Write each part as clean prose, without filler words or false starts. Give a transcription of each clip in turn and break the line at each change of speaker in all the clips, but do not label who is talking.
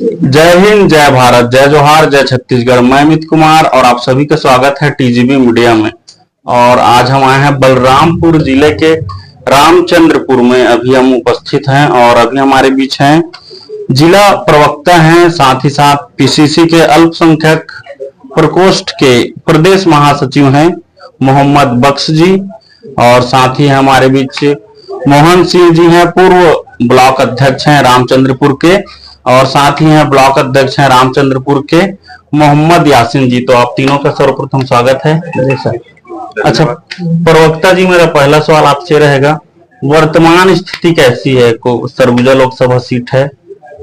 जय हिंद, जय भारत, जय जोहार, जय छत्तीसगढ़। मैं अमित कुमार और आप सभी का स्वागत है टीजीबी मीडिया में। और आज हम आए हैं बलरामपुर जिले के रामचंद्रपुर में। अभी हम उपस्थित हैं और अभी हमारे बीच हैं जिला प्रवक्ता हैं, साथ ही साथ पीसीसी के अल्पसंख्यक प्रकोष्ठ के प्रदेश महासचिव हैं मोहम्मद बख्श जी, और साथ ही हमारे बीच मोहन सिंह जी हैं, पूर्व ब्लॉक अध्यक्ष हैं रामचंद्रपुर के, और साथ ही हैं ब्लॉक अध्यक्ष हैं रामचंद्रपुर के मोहम्मद यासिन जी। तो आप तीनों का सर्वप्रथम स्वागत है। जी सर। अच्छा प्रवक्ता जी, मेरा पहला सवाल आपसे रहेगा, वर्तमान स्थिति कैसी है? को सरगुजा लोकसभा सीट है,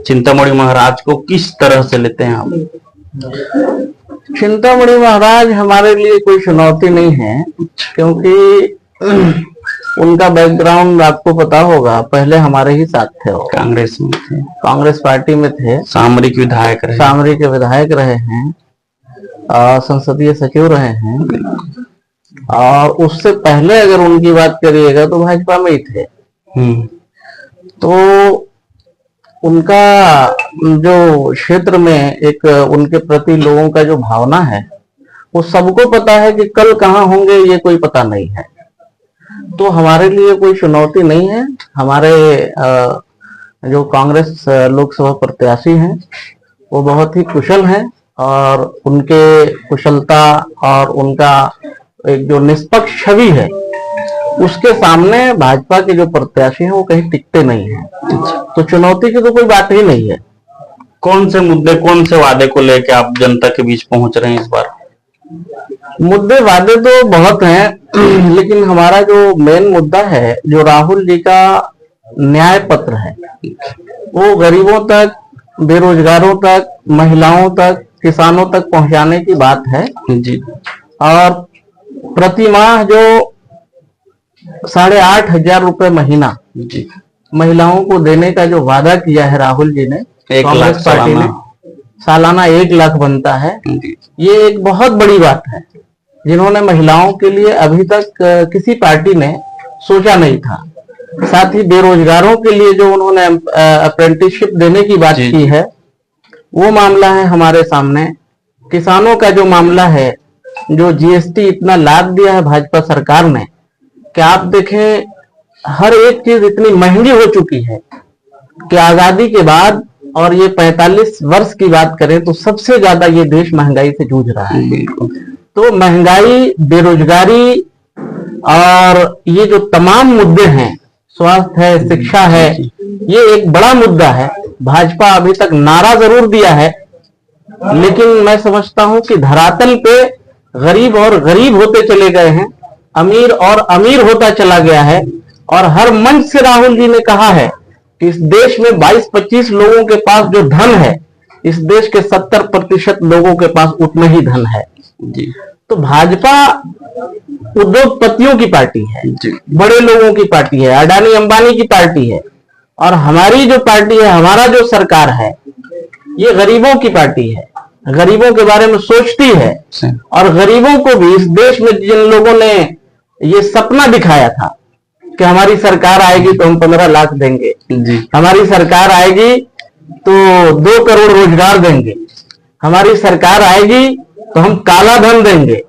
चिंतामणि महाराज को किस तरह से लेते हैं आप?
चिंतामणि महाराज हमारे लिए कोई चुनौती नहीं है, क्योंकि उनका बैकग्राउंड आपको पता होगा। पहले हमारे ही साथ थे, वो
कांग्रेस में थे,
कांग्रेस पार्टी में थे,
सामरिक विधायक रहे,
सामरिक के विधायक रहे हैं, संसदीय सचिव रहे हैं, और उससे पहले अगर उनकी बात करिएगा तो भाजपा में ही थे। तो उनका जो क्षेत्र में एक उनके प्रति लोगों का जो भावना है, वो सबको पता है कि कल कहाँ होंगे ये कोई पता नहीं है। तो हमारे लिए कोई चुनौती नहीं है। हमारे जो कांग्रेस लोकसभा प्रत्याशी हैं वो बहुत ही कुशल हैं, और उनके कुशलता और उनका एक जो निष्पक्ष छवि है उसके सामने भाजपा के जो प्रत्याशी हैं वो कहीं टिकते नहीं हैं। तो चुनौती की तो कोई बात ही नहीं है।
कौन से मुद्दे, कौन से वादे को लेकर आप जनता के बीच पहुंच रहे हैं इस बार?
मुद्दे वादे तो बहुत हैं, लेकिन हमारा जो मेन मुद्दा है, जो राहुल जी का न्याय पत्र है, वो गरीबों तक, बेरोजगारों तक, महिलाओं तक, किसानों तक पहुंचाने की बात है
जी।
और प्रतिमाह जो 8,500 रुपए महीना
जी
महिलाओं को देने का जो वादा किया है राहुल जी ने,
1 लाख
पार्टी ने, सालाना 1 लाख बनता है। ये एक बहुत बड़ी बात है, जिन्होंने महिलाओं के लिए अभी तक किसी पार्टी ने सोचा नहीं था। साथ ही बेरोजगारों के लिए जो उन्होंने अप्रेंटिसशिप देने की बात की है, वो मामला है हमारे सामने। किसानों का जो मामला है, जो जीएसटी इतना लाभ दिया है भाजपा सरकार ने, कि आप देखें हर एक चीज इतनी महंगी हो चुकी है कि आजादी के बाद, और ये 45 वर्ष की बात करें तो सबसे ज्यादा ये देश महंगाई से जूझ रहा है। तो महंगाई, बेरोजगारी और ये जो तमाम मुद्दे हैं, स्वास्थ्य है, शिक्षा है, ये एक बड़ा मुद्दा है। भाजपा अभी तक नारा जरूर दिया है, लेकिन मैं समझता हूं कि धरातल पे गरीब और गरीब होते चले गए हैं, अमीर और अमीर होता चला गया है। और हर मंच से राहुल जी ने कहा है कि इस देश में 22-25 लोगों के पास जो धन है, इस देश के 70% लोगों के पास उतना ही धन है जी। तो भाजपा उद्योगपतियों की पार्टी है, बड़े लोगों की पार्टी है, अडानी अंबानी की पार्टी है। और हमारी जो पार्टी है, हमारा जो सरकार है, ये गरीबों की पार्टी है, गरीबों के बारे में सोचती है। और गरीबों को भी, इस देश में जिन लोगों ने ये सपना दिखाया था कि हमारी सरकार आएगी तो हम 15 लाख देंगे जी, हमारी सरकार आएगी तो 2 करोड़ रोजगार देंगे, हमारी सरकार आएगी तो हम काला धन देंगे,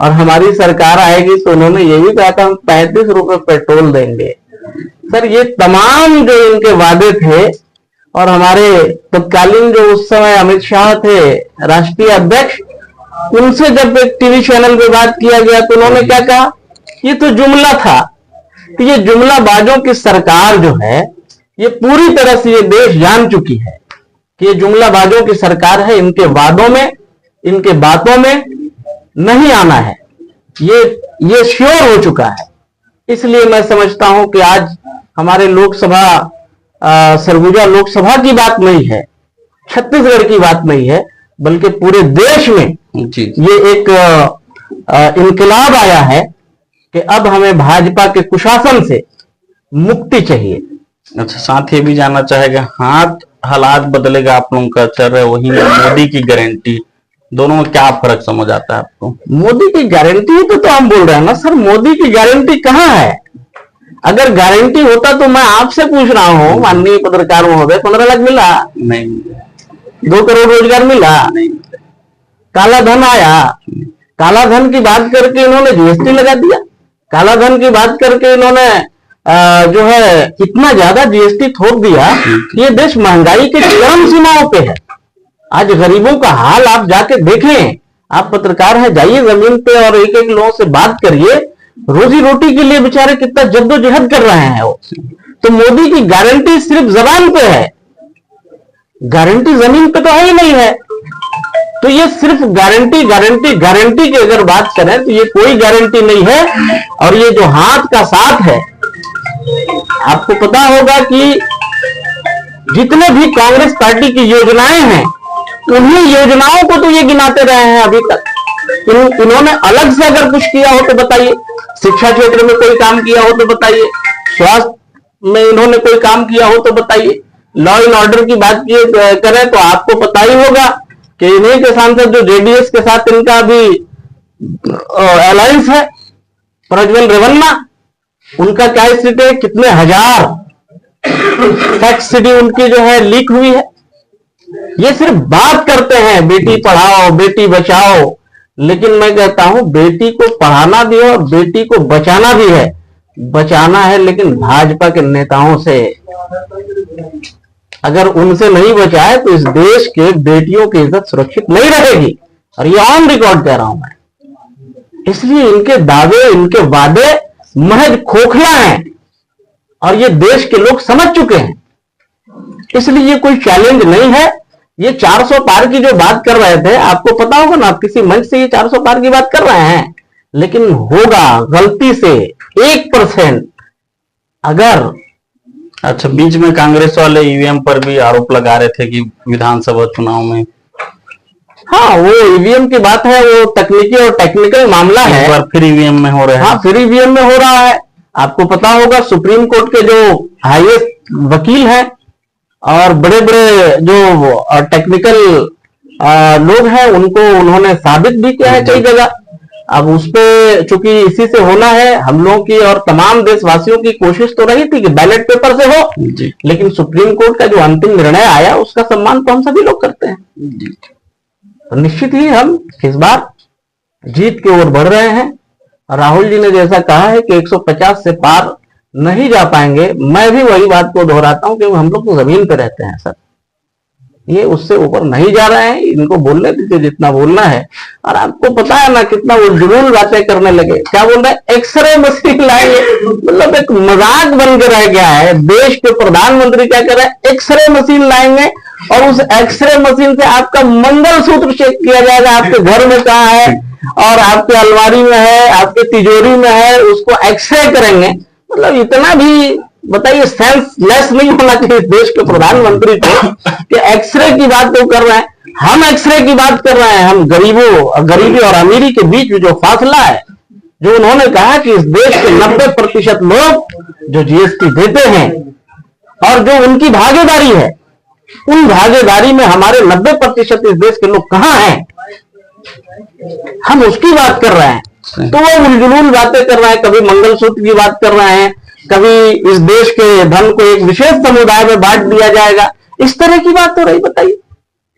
और हमारी सरकार आएगी तो उन्होंने ये भी कहा था हम 35 रुपए पेट्रोल देंगे। सर, ये तमाम जो इनके वादे थे, और हमारे तत्कालीन जो उस समय अमित शाह थे राष्ट्रीय अध्यक्ष, उनसे जब एक टीवी चैनल पे बात किया गया तो उन्होंने क्या कहा, ये तो जुमला था। तो ये जुमलाबाजों की सरकार जो है, ये पूरी तरह से ये देश जान चुकी है कि ये जुमलाबाजों की सरकार है। इनके वादों में, इनके बातों में नहीं आना है, ये श्योर हो चुका है। इसलिए मैं समझता हूं कि आज हमारे लोकसभा, सरगुजा लोकसभा की बात नहीं है, छत्तीसगढ़ की बात नहीं है, बल्कि पूरे देश में ये एक इनकलाब आया है कि अब हमें भाजपा के कुशासन से मुक्ति चाहिए।
अच्छा, साथ ही भी जानना चाहेगा, हालात बदलेगा आप लोगों का चल रहा है, वही मोदी की गारंटी, दोनों में क्या फर्क समझ आता है आपको?
मोदी की गारंटी तो हम बोल रहे हैं ना सर, मोदी की गारंटी कहाँ है? अगर गारंटी होता तो मैं आपसे पूछ रहा हूँ, माननीय पत्रकार महोदय, 15 लाख मिला?
नहीं।
2 करोड़ रोजगार मिला? काला धन आया, काला धन की बात करके इन्होंने जीएसटी लगा दिया, काला धन की बात करके इन्होंने जो है इतना ज्यादा जीएसटी थोप दिया। ये देश महंगाई के चरम सीमाओं पे है। आज गरीबों का हाल आप जाके देखें, आप पत्रकार हैं, जाइए जमीन पे और एक एक लोगों से बात करिए, रोजी रोटी के लिए बेचारे कितना जद्दोजहद कर रहे हैं वो। तो मोदी की गारंटी सिर्फ जबान पे है, गारंटी जमीन पे तो है ही नहीं है। तो ये सिर्फ गारंटी गारंटी गारंटी की अगर बात करें तो ये कोई गारंटी नहीं है। और ये जो हाथ का साथ है, आपको पता होगा कि जितने भी कांग्रेस पार्टी की योजनाएं हैं, उन्हीं योजनाओं को तो ये गिनाते रहे हैं अभी तक। इन्होंने अलग से अगर कुछ किया हो तो बताइए, शिक्षा क्षेत्र में कोई काम किया हो तो बताइए, स्वास्थ्य में इन्होंने कोई काम किया हो तो बताइए, लॉ एंड ऑर्डर की बात करें तो आपको पता ही होगा कि इन्हीं के सांसद जो जेडीएस के साथ इनका भी अलायंस है, प्रज्वल रेवन्ना, उनका क्या स्थिति है, कितने हजार टैक्स सिटी उनकी जो है लीक हुई है। ये सिर्फ बात करते हैं बेटी पढ़ाओ बेटी बचाओ, लेकिन मैं कहता हूं बेटी को पढ़ाना भी है और बेटी को बचाना भी है। बचाना है लेकिन भाजपा के नेताओं से, अगर उनसे नहीं बचाए तो इस देश के बेटियों की इज्जत सुरक्षित नहीं रहेगी। और ये ऑन रिकॉर्ड कह रहा हूं मैं। इसलिए इनके दावे, इनके वादे महज खोखला हैं और ये देश के लोग समझ चुके हैं। इसलिए ये कोई चैलेंज नहीं है। ये 400 पार की जो बात कर रहे थे, आपको पता होगा ना, किसी मंच से ये 400 पार की बात कर रहे हैं, लेकिन होगा गलती से 1% अगर।
अच्छा, बीच में कांग्रेस वाले ईवीएम पर भी आरोप लगा रहे थे कि विधानसभा चुनाव में,
हाँ वो ईवीएम की बात है, वो तकनीकी और टेक्निकल मामला है।
एक बार फिर ईवीएम में हो रहा है।
हाँ, फिर ईवीएम में हो रहा है। आपको पता होगा सुप्रीम कोर्ट के जो हाईएस्ट वकील हैं और बड़े बड़े जो टेक्निकल लोग हैं, उनको उन्होंने साबित भी किया है कई जगह। अब उस पे चूंकि इसी से होना है, हम लोगों की और तमाम देशवासियों की कोशिश तो रही थी कि बैलेट पेपर से हो, लेकिन सुप्रीम कोर्ट का जो अंतिम निर्णय आया उसका सम्मान तो हम सभी लोग करते हैं। तो निश्चित ही हम इस बार जीत की ओर बढ़ रहे हैं। राहुल जी ने जैसा कहा है कि 150 से पार नहीं जा पाएंगे, मैं भी वही बात को दोहराता हूं कि हम लोग तो जमीन पे रहते हैं सर, ये उससे ऊपर नहीं जा रहे हैं। इनको बोलने दीजिए जितना बोलना है। और आपको पता है ना कितना वो जुनून बातें करने लगे, क्या बोल रहे हैं, एक्सरे मशीन लाएंगे, मतलब एक मजाक बन के रह गया है। देश के प्रधानमंत्री क्या कर रहे हैं, एक्सरे मशीन लाएंगे और उस एक्सरे मशीन से आपका मंगलसूत्र चेक किया जाएगा, आपके घर में कहाँ है और आपके अलमारी में है, आपके तिजोरी में है, उसको एक्सरे करेंगे। मतलब इतना भी बताइए सेंसलेस नहीं होना चाहिए देश के प्रधानमंत्री को कि एक्सरे की बात तो कर रहे हैं। हम एक्सरे की बात कर रहे हैं, हम गरीबी और अमीरी के बीच जो फासला है, जो उन्होंने कहा कि इस देश के 90% लोग जो जीएसटी देते हैं और जो उनकी भागीदारी है, उन भागीदारी में हमारे 90% इस देश के लोग कहां हैं, हम उसकी बात कर रहे हैं। तो वो उलझुल बातें कर रहे हैं, कभी मंगलसूत्र की बात कर रहे हैं, कभी इस देश के धन को एक विशेष समुदाय में बांट दिया जाएगा, इस तरह की बात हो रही। बताइए,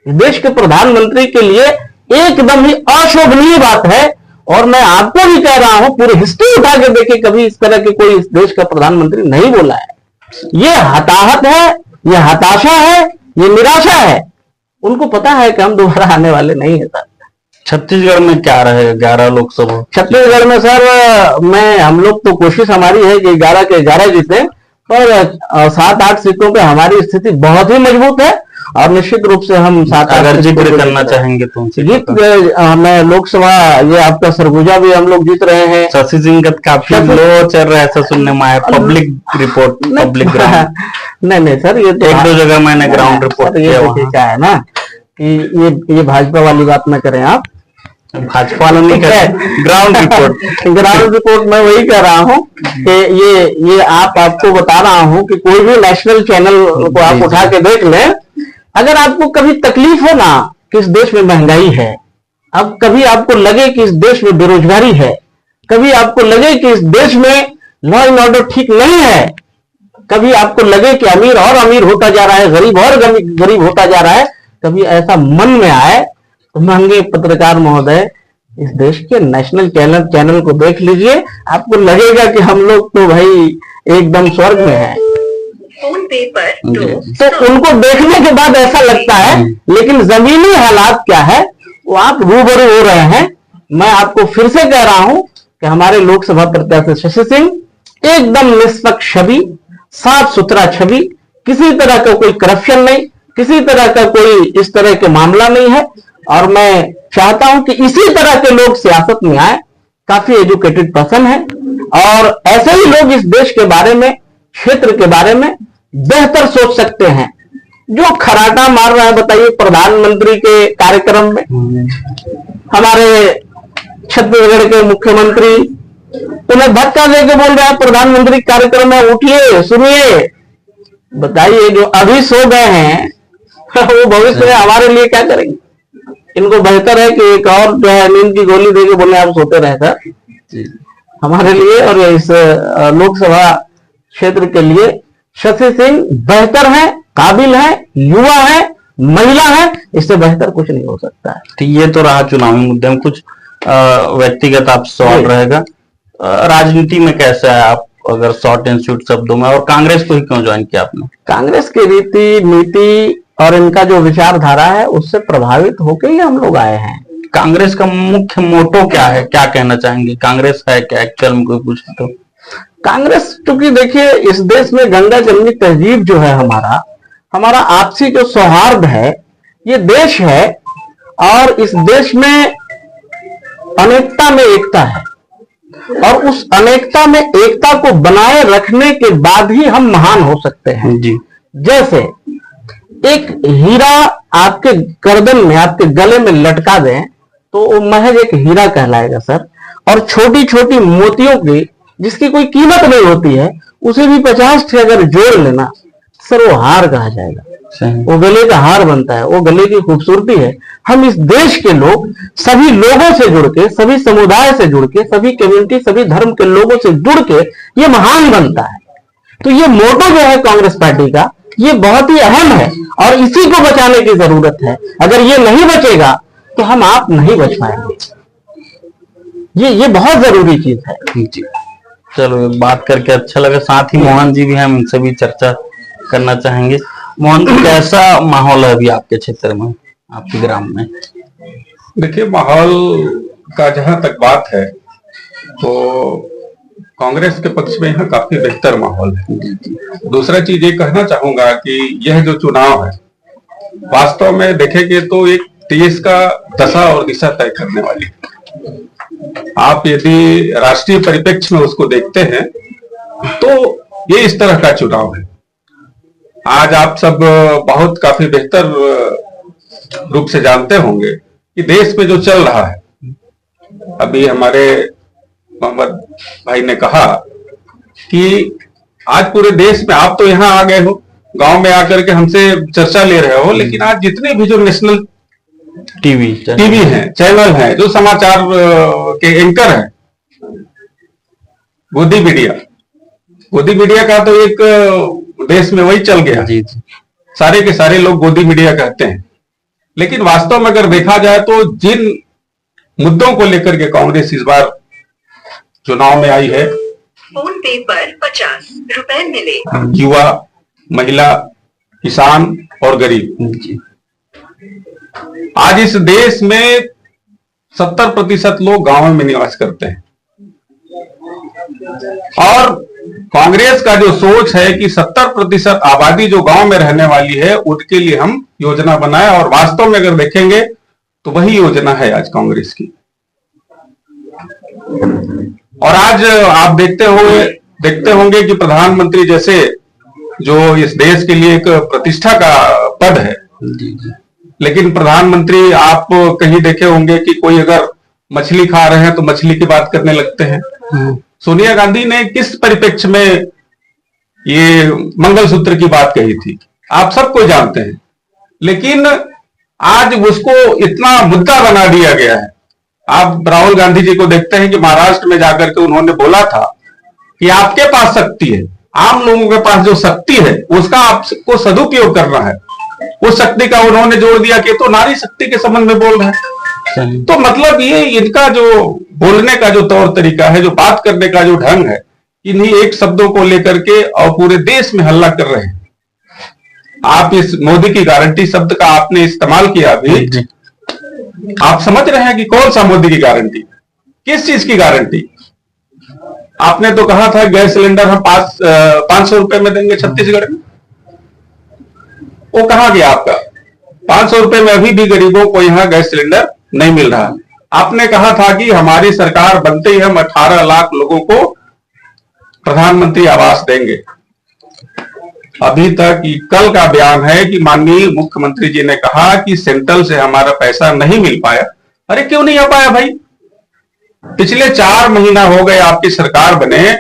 देश के प्रधानमंत्री के लिए एकदम ही अशोभनीय बात है। और मैं आपको भी कह रहा हूं, पूरी हिस्ट्री उठा के देखिए, कभी इस तरह के कोई इस देश का प्रधानमंत्री नहीं बोला है। ये हताहत है, ये हताशा है, ये निराशा है। उनको पता है कि हम दोबारा आने वाले नहीं है सर।
छत्तीसगढ़ में क्या रहे 11 लोकसभा?
छत्तीसगढ़ में सर हम लोग तो कोशिश हमारी है कि 11 के 11 जीते, पर 7-8 सीटों पे हमारी स्थिति बहुत ही मजबूत है और निश्चित रूप से हम 7-8
अगर जिक्र करना चाहेंगे तो
जीत मैं लोकसभा, ये आपका सरगुजा भी हम लोग जीत रहे हैं।
शशि सिंह का काफी लो चल रहा है, ऐसा सुनने में आया। पब्लिक रिपोर्ट, पब्लिक ग्राउंड
नहीं सर, ये तो
1-2 जगह मैंने ग्राउंड रिपोर्ट किया।
क्या है ना कि ये भाजपा वाली बात न करें आप,
भाजपा वाला नहीं करे, ग्राउंड
रिपोर्ट मैं वही कह रहा हूँ कि ये आपको बता रहा हूँ कि कोई भी नेशनल चैनल को आप उठा के देख लें, अगर आपको कभी तकलीफ हो ना कि इस देश में महंगाई है, अब कभी आपको लगे कि इस देश में बेरोजगारी है, कभी आपको लगे कि इस देश में लॉ एंड ऑर्डर ठीक नहीं है, कभी आपको लगे कि अमीर और अमीर होता जा रहा है, गरीब और गरीब होता जा रहा है, कभी ऐसा मन में आए तो माननीय पत्रकार महोदय इस देश के नेशनल चैनल को देख लीजिए, आपको लगेगा कि हम लोग तो भाई एकदम स्वर्ग में हैं।
फोन पे पर
तो उनको देखने के बाद ऐसा लगता है, लेकिन जमीनी हालात क्या है वो आप रूबरू हो रहे हैं। मैं आपको फिर से कह रहा हूं कि हमारे लोकसभा प्रत्याशी शशि सिंह एकदम निष्पक्ष छवि, साफ सुथरा छवि, किसी तरह का कोई करप्शन नहीं, किसी तरह का कोई इस तरह के मामला नहीं है। और मैं चाहता हूं कि इसी तरह के लोग सियासत में आए, काफी एजुकेटेड पर्सन है और ऐसे ही लोग इस देश के बारे में, क्षेत्र के बारे में बेहतर सोच सकते हैं। जो खराटा मार रहा है बताइए प्रधानमंत्री के कार्यक्रम में, हमारे छत्तीसगढ़ के मुख्यमंत्री उन्हें धक्का देके बोल रहे हैं प्रधानमंत्री कार्यक्रम में उठिए सुनिए। बताइए जो अभी सो गए हैं वो भविष्य में हमारे लिए क्या करेंगे? इनको बेहतर है कि एक और जो है नींद की गोली देके बोले आप सोते रहे सर। हमारे लिए और इस लोकसभा क्षेत्र के लिए शशि सिंह बेहतर है, काबिल है, युवा है, महिला है, इससे बेहतर कुछ नहीं हो सकता है।
तो ये तो रहा चुनावी मुद्दे में। कुछ व्यक्तिगत आप सवाल रहेगा, राजनीति में कैसा है आप, अगर शॉर्ट एंड स्वीट शब्दों में, और कांग्रेस को ही क्यों ज्वाइन किया आपने?
कांग्रेस की रीति नीति और इनका जो विचारधारा है उससे प्रभावित होकर ही हम लोग आए हैं।
कांग्रेस का मुख्य मोटो क्या है, क्या कहना चाहेंगे? कांग्रेस है क्या एक्चुअल में, कोई पूछे तो?
कांग्रेस, क्योंकि देखिए इस देश में गंगा जमनी तहजीब जो है हमारा आपसी जो सौहार्द है, ये देश है और इस देश में अनेकता में एकता है और उस अनेकता में एकता को बनाए रखने के बाद ही हम महान हो सकते हैं
जी।
जैसे एक हीरा आपके गर्दन में, आपके गले में लटका दें तो वो महज एक हीरा कहलाएगा सर। और छोटी छोटी मोतियों की जिसकी कोई कीमत नहीं होती है उसे भी 50 ठे अगर जोड़ लेना सर वो हार कहा जाएगा, वो गले का हार बनता है, वो गले की खूबसूरती है। हम इस देश के लोग सभी लोगों से जुड़ के, सभी समुदाय से जुड़ के, सभी कम्युनिटी, सभी धर्म के लोगों से जुड़ के ये महान बनता है। तो ये मोटो जो है कांग्रेस पार्टी का, ये बहुत ही अहम है और इसी को बचाने की जरूरत है। अगर ये नहीं बचेगा तो हम आप नहीं बच पाएंगे। ये बहुत जरूरी चीज है
जी। चलो बात करके अच्छा लगा। साथ ही मोहन जी भी हैं, हम इनसे भी चर्चा करना चाहेंगे। मोहन जी, कैसा माहौल है अभी आपके क्षेत्र में, आपके ग्राम में?
देखिए, माहौल का जहां तक बात है तो कांग्रेस के पक्ष में यहाँ काफी बेहतर माहौल है। दूसरा चीज ये कहना चाहूंगा कि यह जो चुनाव है वास्तव में देखेंगे तो एक देश का दशा और दिशा तय करने वाली है। आप यदि राष्ट्रीय परिप्रेक्ष्य में उसको देखते हैं तो ये इस तरह का चुनाव है। आज आप सब बहुत काफी बेहतर रूप से जानते होंगे कि देश में जो चल रहा है, अभी हमारे मोहम्मद भाई ने कहा कि आज पूरे देश में, आप तो यहाँ आ गए हो, गांव में आकर के हमसे चर्चा ले रहे हो, लेकिन आज जितने भी जो नेशनल टीवी हैं, चैनल हैं, जो समाचार के एंकर हैं, गोदी मीडिया का तो एक देश में वही चल गया।
जी।
सारे के सारे लोग गोदी मीडिया कहते हैं, लेकिन वास्तव में अगर देखा जाए तो जिन मुद्दों को लेकर के कांग्रेस इस बार चुनाव में आई है,
फोन पे पर 50 रुपए मिले,
युवा, महिला, किसान और गरीब। आज इस देश में 70% लोग गांव में निवास करते हैं और कांग्रेस का जो सोच है कि 70% आबादी जो गांव में रहने वाली है उनके लिए हम योजना बनाए, और वास्तव में अगर देखेंगे तो वही योजना है आज कांग्रेस की। और आज आप देखते होंगे कि प्रधानमंत्री जैसे जो इस देश के लिए एक प्रतिष्ठा का पद है, लेकिन प्रधानमंत्री आप कहीं देखे होंगे कि कोई अगर मछली खा रहे हैं तो मछली की बात करने लगते हैं। सोनिया गांधी ने किस परिप्रेक्ष्य में ये मंगलसूत्र की बात कही थी आप सबको जानते हैं, लेकिन आज उसको इतना मुद्दा बना दिया गया है। आप राहुल गांधी जी को देखते हैं कि महाराष्ट्र में जाकर के उन्होंने बोला था कि आपके पास शक्ति है, आम लोगों के पास जो शक्ति है उसका आपको सदुपयोग करना है, उस शक्ति का उन्होंने जोड़ दिया कि तो नारी शक्ति के संबंध में बोल रहे हैं।
सही।
तो मतलब ये इनका जो बोलने का जो तौर तरीका है, जो बात करने का जो ढंग है, इन्हीं एक शब्दों को लेकर के और पूरे देश में हल्ला कर रहे हैं। आप इस मोदी की गारंटी शब्द का आपने इस्तेमाल किया अभी,
जी।
आप समझ रहे हैं कि कौन सा मोदी की गारंटी, किस चीज की गारंटी? आपने तो कहा था गैस सिलेंडर हम 500 रुपए में देंगे छत्तीसगढ़ में, वो कहां गया आपका? 500 रुपए में अभी भी गरीबों को यहां गैस सिलेंडर नहीं मिल रहा। आपने कहा था कि हमारी सरकार बनते ही हम 18 लाख लोगों को प्रधानमंत्री आवास देंगे। अभी तक कल का बयान है कि माननीय मुख्यमंत्री जी ने कहा कि सेंट्रल से हमारा पैसा नहीं मिल पाया। अरे क्यों नहीं आ पाया भाई? पिछले 4 महीना हो गए आपकी सरकार बने,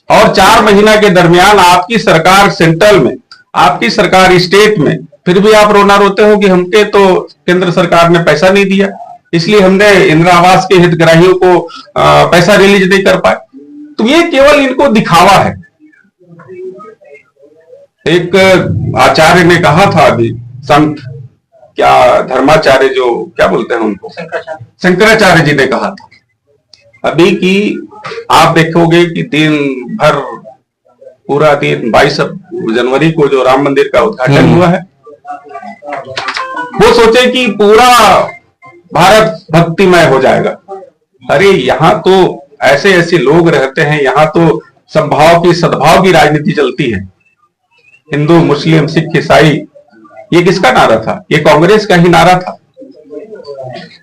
और 4 महीना के दरमियान आपकी सरकार सेंट्रल में, आपकी सरकार स्टेट में, फिर भी आप रोना रोते हो कि हमके तो केंद्र सरकार ने पैसा नहीं दिया, इसलिए हमने इंदिरा आवास के हितग्राहियों को पैसा रिलीज नहीं कर पाए। तो ये केवल इनको दिखावा है। एक आचार्य ने कहा था अभी, संत क्या धर्माचार्य, जो क्या बोलते हैं उनको, शंकराचार्य जी ने कहा था अभी कि आप देखोगे कि दिन भर पूरा दिन 22 जनवरी को जो राम मंदिर का उद्घाटन हुआ है, वो सोचे कि पूरा भारत भक्तिमय हो जाएगा। अरे यहाँ तो ऐसे ऐसे लोग रहते हैं, यहाँ तो समभाव की सद्भाव की राजनीति चलती है। हिंदू मुस्लिम सिख ईसाई, ये किसका नारा था? ये कांग्रेस का ही नारा था।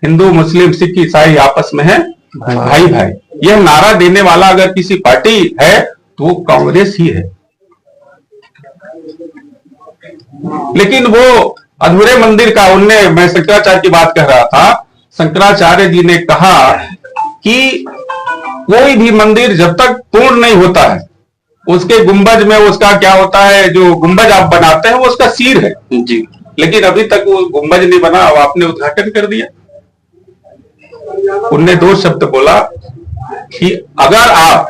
हिंदू मुस्लिम सिख ईसाई आपस में है भाई भाई। यह नारा देने वाला अगर किसी पार्टी है तो वो कांग्रेस ही है। लेकिन वो अधूरे मंदिर का मैं शंकराचार्य की बात कर रहा था, शंकराचार्य जी ने कहा कि कोई भी मंदिर जब तक पूर्ण नहीं होता है, उसके गुंबज में उसका क्या होता है, जो गुंबज आप बनाते हैं वो उसका सिर है जी, लेकिन अभी तक वो गुंबज नहीं बना। अब आपने उद्घाटन कर दिया। उनने 2 शब्द बोला कि अगर आप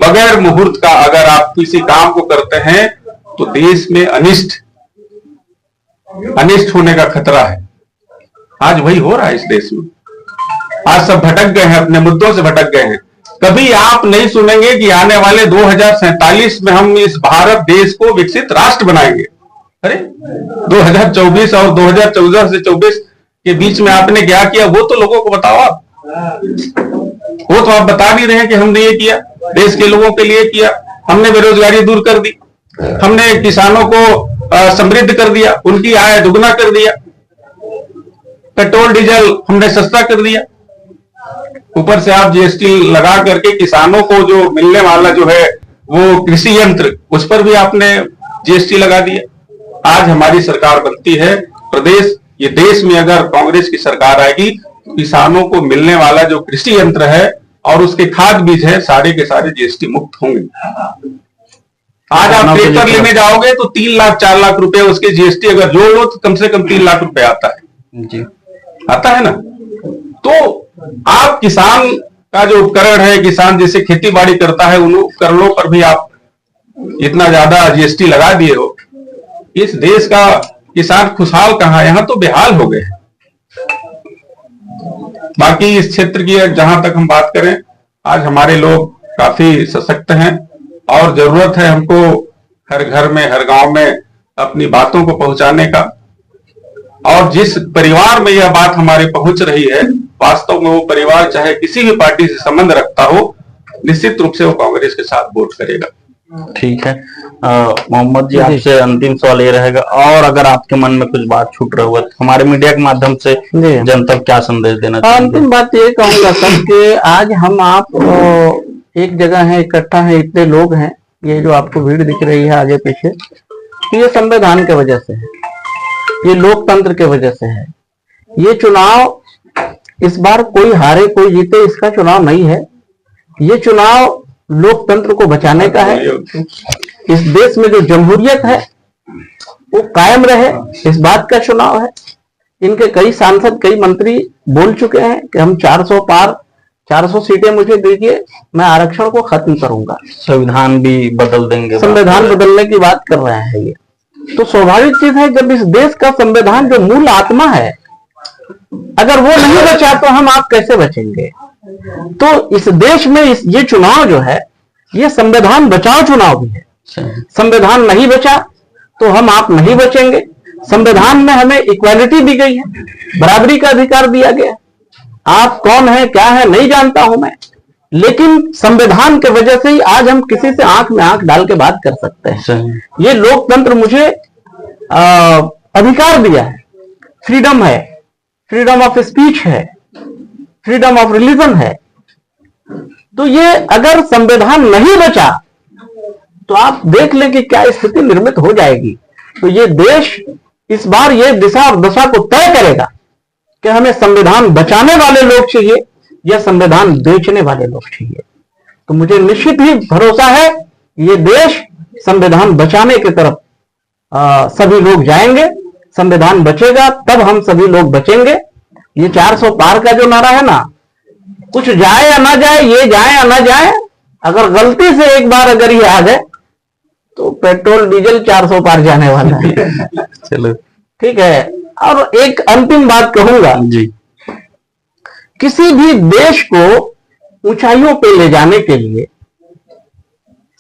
बगैर मुहूर्त का अगर आप किसी काम को करते हैं तो देश में अनिष्ट होने का खतरा है। आज वही हो रहा है इस देश में। आज सब भटक गए हैं, अपने मुद्दों से भटक गए हैं। कभी आप नहीं सुनेंगे कि आने वाले 2047 में हम इस भारत देश को विकसित राष्ट्र बनाएंगे। अरे 2024 और 2014 से 24 के बीच में आपने क्या किया वो तो लोगों को बताओ आप। वो तो आप बता नहीं रहे हैं कि हमने ये किया, देश के लोगों के लिए किया। हमने बेरोजगारी दूर कर दी, हमने किसानों को समृद्ध कर दिया, उनकी आय दुगना कर दिया, पेट्रोल डीजल हमने सस्ता कर दिया। ऊपर से आप जीएसटी लगा करके किसानों को जो मिलने वाला जो है वो कृषि यंत्र, उस पर भी आपने जीएसटी लगा दिया। आज हमारी सरकार बनती है, प्रदेश ये देश में अगर कांग्रेस की सरकार आएगी तो किसानों को मिलने वाला जो कृषि यंत्र है और उसके खाद बीज है सारे के सारे जीएसटी मुक्त होंगे। आज आप ट्रैक्टर लेने जाओगे तो 3 लाख 4 लाख रुपए उसके जीएसटी अगर जोड़ लो तो कम से कम 3 लाख रुपए आता है जी, आता है ना। तो आप किसान का जो उपकरण है, किसान जैसे खेती बाड़ी करता है, उन उपकरणों पर भी आप इतना ज्यादा जीएसटी लगा दिए हो। इस देश का किसान खुशहाल कहां है? यहां तो बेहाल हो गए। बाकी इस क्षेत्र की जहां तक हम बात करें, आज हमारे लोग काफी सशक्त हैं और जरूरत है हमको हर घर में, हर गांव में अपनी बातों को पहुंचाने का। और जिस परिवार में यह बात हमारी पहुंच रही है, वास्तव में वो परिवार चाहे किसी भी पार्टी से संबंध रखता हो, निश्चित रूप से वो कांग्रेस के साथ वोट करेगा।
ठीक है मोहम्मद जी, आपसे अंतिम सवाल ये रहेगा, और अगर आपके मन में कुछ बात छूट रहा हुआ तो हमारे मीडिया के माध्यम से जनता को क्या संदेश देना चाहिए?
अंतिम बात ये कहूंगा सर कि आज हम आप एक जगह है, इकट्ठा है, इतने लोग हैं, ये जो आपको भीड़ दिख रही है आगे पीछे, ये संविधान की वजह से है, ये लोकतंत्र की वजह से है। ये चुनाव इस बार कोई हारे कोई जीते इसका चुनाव नहीं है, ये चुनाव लोकतंत्र को बचाने का है। इस देश में जो जमहूरियत है वो कायम रहे, इस बात का चुनाव है। इनके कई सांसद, कई मंत्री बोल चुके हैं कि हम 400 पार, 400 सीटें मुझे दीजिए, मैं आरक्षण को खत्म करूंगा,
संविधान भी बदल देंगे,
संविधान बदलने की बात कर रहे हैं ये। तो स्वाभाविक चीज है, जब इस देश का संविधान जो मूल आत्मा है, अगर वो नहीं बचा तो हम आप कैसे बचेंगे। तो इस देश में ये चुनाव जो है, ये संविधान बचाओ चुनाव भी है। संविधान नहीं बचा तो हम आप नहीं बचेंगे। संविधान में हमें इक्वालिटी दी गई है, बराबरी का अधिकार दिया गया है। आप कौन है क्या है नहीं जानता हूं मैं, लेकिन संविधान के वजह से ही आज हम किसी से आंख में आंख डाल के बात कर सकते हैं। ये लोकतंत्र मुझे अधिकार दिया है, फ्रीडम है, फ्रीडम ऑफ स्पीच है, फ्रीडम ऑफ रिलीजन है। तो ये अगर संविधान नहीं बचा तो आप देख लें कि क्या स्थिति निर्मित हो जाएगी। तो ये देश इस बार ये दिशा और दशा को तय करेगा कि हमें संविधान बचाने वाले लोग चाहिए या संविधान बेचने वाले लोग चाहिए। तो मुझे निश्चित ही भरोसा है ये देश संविधान बचाने की तरफ सभी लोग जाएंगे। संविधान बचेगा तब हम सभी लोग बचेंगे। ये 400 पार का जो नारा है ना, कुछ जाए या ना जाए, ये जाए या ना जाए, अगर गलती से एक बार अगर ये आ जाए तो पेट्रोल डीजल 400 पार जाने वाला है।
चलो
ठीक है। और एक अंतिम बात कहूंगा
जी,
किसी भी देश को ऊंचाइयों पे ले जाने के लिए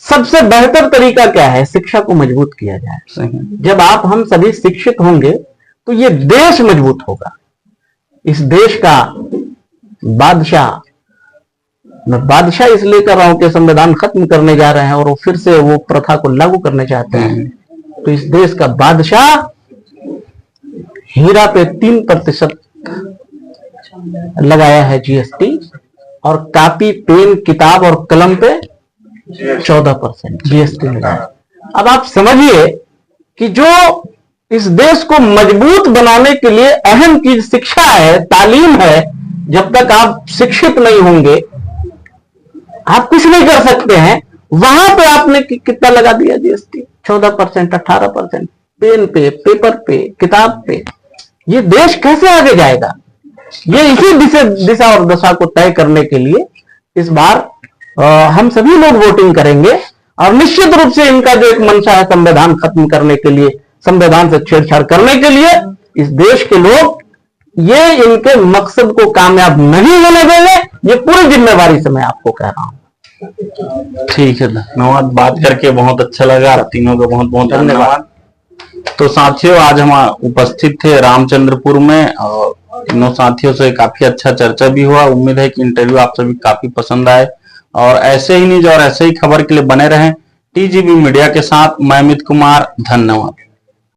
सबसे बेहतर तरीका क्या है? शिक्षा को मजबूत किया जाए।
सही।
जब आप हम सभी शिक्षित होंगे तो ये देश मजबूत होगा। इस देश का बादशाह, मैं बादशाह इसलिए कर रहा हूं कि संविधान खत्म करने जा रहे हैं और वो फिर से वो प्रथा को लागू करने चाहते हैं। तो इस देश का बादशाह हीरा पे 3% लगाया है जीएसटी, और कापी पेन किताब और कलम पे 14% जीएसटी लगाया। अब आप समझिए कि जो इस देश को मजबूत बनाने के लिए अहम चीज शिक्षा है, तालीम है। जब तक आप शिक्षित नहीं होंगे आप कुछ नहीं कर सकते हैं। वहां पे आपने कितना लगा दिया जीएसटी? 14%, 18%, पेन पे, पेपर पे, किताब पे। ये देश कैसे आगे जाएगा? ये इसी दिशा और दशा को तय करने के लिए इस बार हम सभी लोग वोटिंग करेंगे। और निश्चित रूप से इनका जो एक मंशा है संविधान खत्म करने के लिए, संविधान से छेड़छाड़ करने के लिए, इस देश के लोग ये इनके मकसद को कामयाब नहीं होने देंगे। ये पूरी जिम्मेवारी से मैं आपको कह रहा हूं।
ठीक है, धन्यवाद। बात करके बहुत अच्छा लगा। तीनों का बहुत बहुत धन्यवाद। तो साथियों, आज हम उपस्थित थे रामचंद्रपुर में और तीनों साथियों से काफी अच्छा चर्चा भी हुआ। उम्मीद है कि इंटरव्यू आप सभी काफी पसंद आए और ऐसे ही न्यूज और ऐसे ही खबर के लिए बने रहें टीजीबी मीडिया के साथ। मैं अमित कुमार, धन्यवाद।